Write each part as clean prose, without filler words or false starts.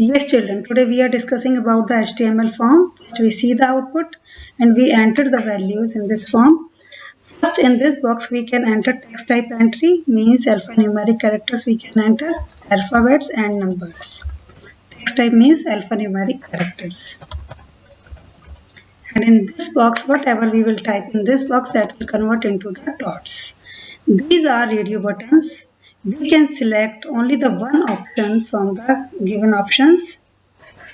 Yes, children, today we are discussing about the HTML form, which we see the output and we enter the values in this form. First, in this box, we can enter text type entry, means alphanumeric characters we can enter, alphabets and numbers. Text type means alphanumeric characters. And in this box, whatever we will type in this box, that will convert into the dots. These are radio buttons. We can select only the one option from the given options.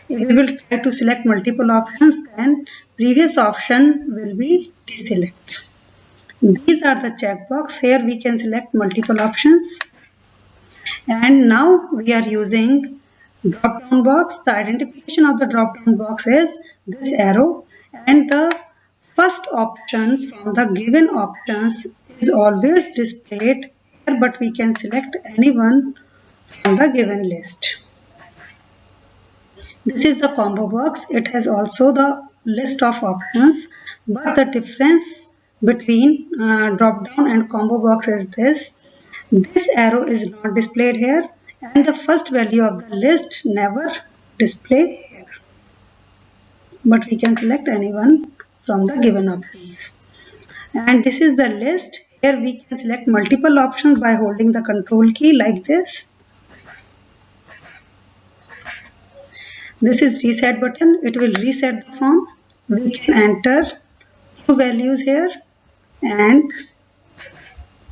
If we will try to select multiple options, then previous option will be deselected. These are the checkbox. Here we can select multiple options. And now we are using drop down box. The identification of the drop down box is this arrow, and the first option from the given options is always displayed here, but we can select any one from the given list. This is the combo box. It has also the list of options, but the difference between drop down and combo box is this. This arrow is not displayed here, and the first value of the list never display here. But we can select anyone from the given options. And this is the list. Here we can select multiple options by holding the control key like this. This is reset button. It will reset the form. We can enter two values here and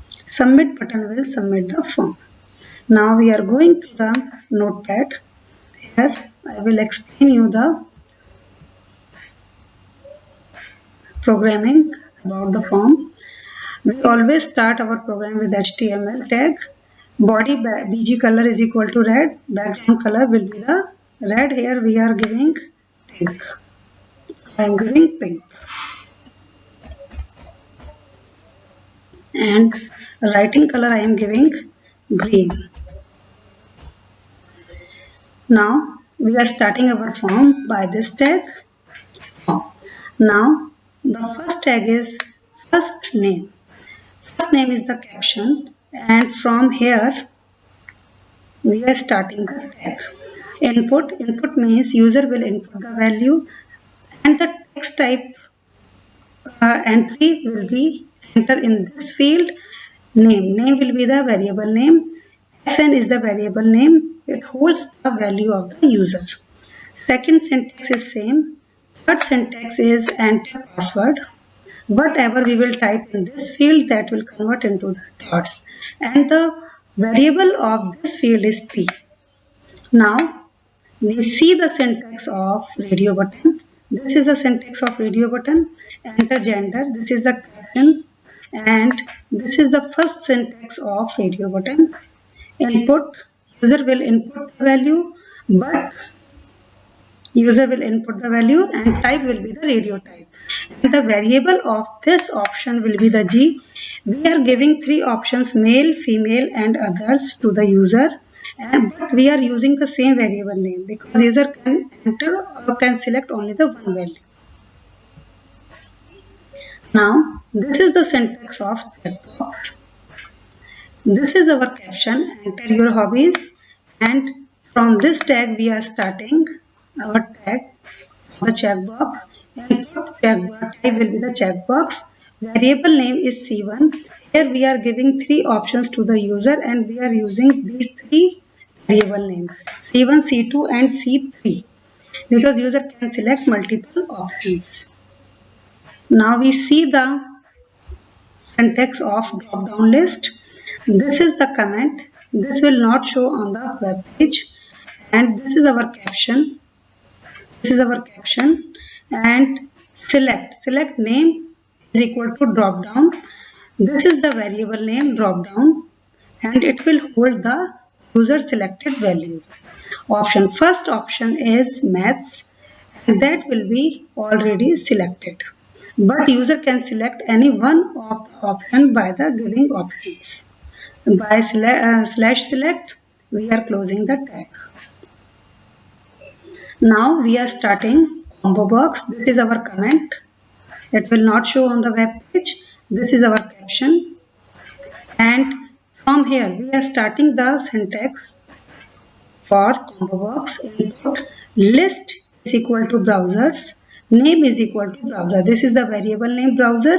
submit button will submit the form. Now we are going to the notepad. Here I will explain you the programming about the form. We always start our program with HTML tag. Body BG color is equal to red. Background color will be the red. Here we are giving pink. I am giving pink. And writing color I am giving green. Now we are starting our form by this tag. Now the first tag is first name. First name is the caption, and from here we are starting the tag. Input means user will input the value, and the text type entry will be enter in this field. Name will be the variable name. Fn is the variable name. It holds the value of the user. Second syntax is same. Third syntax is enter password. Whatever we will type in this field, that will convert into the dots. And the variable of this field is p. Now we see the syntax of radio button. This is the syntax of radio button. Enter gender. This is the caption. And this is the first syntax of radio button. Input. User will input the value, but user will input the value and type will be the radio type. And the variable of this option will be the G. We are giving three options, male, female and others to the user. But we are using the same variable name because user can enter or can select only the one value. Now this is the syntax of checkbox. This is our caption, enter your hobbies, and from this tag we are starting our tag, the checkbox. Input checkbox type will be the checkbox. Variable name is C1. Here we are giving three options to the user and we are using these three variable names, C1, C2 and C3, because user can select multiple options. Now we see the syntax of drop down list. This is the comment. This will not show on the web page. And this is our caption. This is our caption. And select name is equal to drop down. This is the variable name drop down, and it will hold the user selected value. Option first option is maths, and that will be already selected. But user can select any one of the option by the giving options. By slash select, we are closing the tag. Now we are starting combo box. This is our comment. It will not show on the web page. This is our caption. And from here we are starting the syntax For combo box, input list is equal to browsers, name is equal to browser. This is the variable name browser,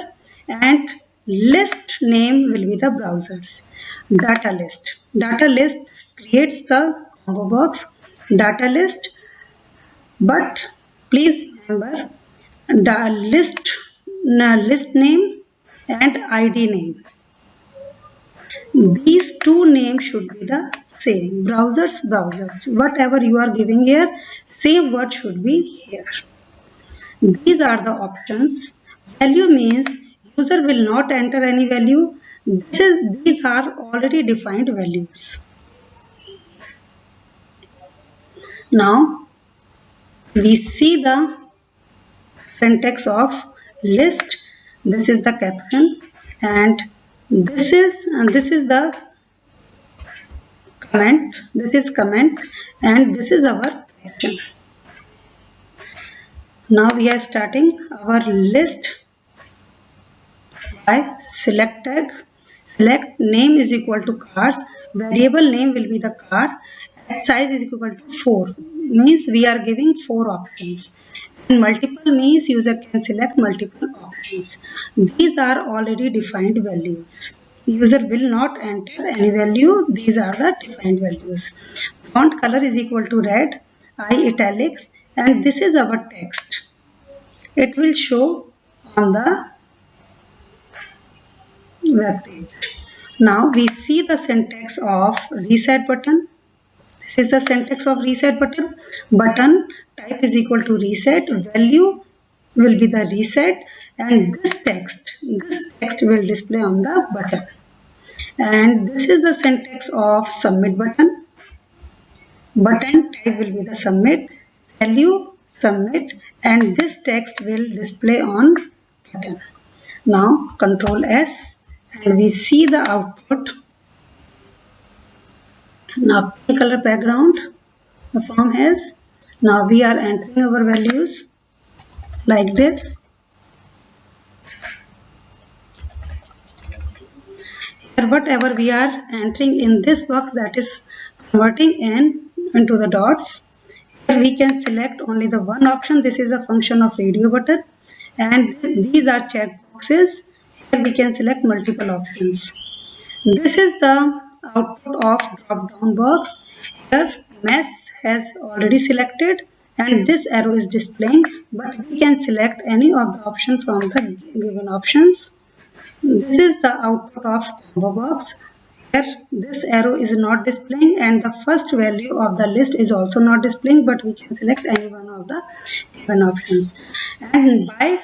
and list name will be the browsers. Data list. Data list creates the combo box data list, but please remember the list name and ID name. These two names should be the same. Browsers. Whatever you are giving here, same word should be here. These are the options. Value means user will not enter any value. These are already defined values. Now we see the syntax of list. This is the caption, and this is the comment. This is comment, and this is our caption. Now we are starting our list by select tag. Select name is equal to cars. Variable name will be the car. Size is equal to 4. Means we are giving 4 options. And multiple means user can select multiple options. These are already defined values. User will not enter any value. These are the defined values. Font color is equal to red, I italics, and this is our text. It will show on the web page. Now we see the syntax of reset button. This is the syntax of reset button. Button type is equal to reset. Value will be the reset, and this text will display on the button. And this is the syntax of submit button. Button type will be the submit. Value submit, and this text will display on button. Now Control S, and we see the output. Now pink color background the form has. Now we are entering our values like this. Here whatever we are entering in this box, that is converting into the dots. Here we can select only the one option. This is a function of radio button, and these are check boxes. Here we can select multiple options. This is the output of drop down box. Here mesh has already selected, and this arrow is displaying, but we can select any of the option from the given options. This is the output of combo box. Here this arrow is not displaying, and the first value of the list is also not displaying, but we can select any one of the given options. And by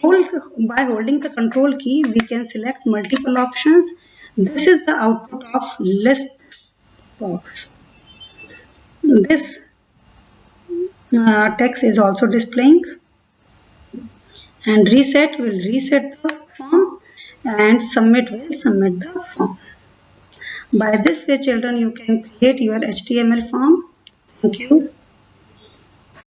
holding the control key, we can select multiple options. This is the output of list box. This text is also displaying, and reset will reset the form, and submit will submit the form. By this way, children, you can create your HTML form. Thank you.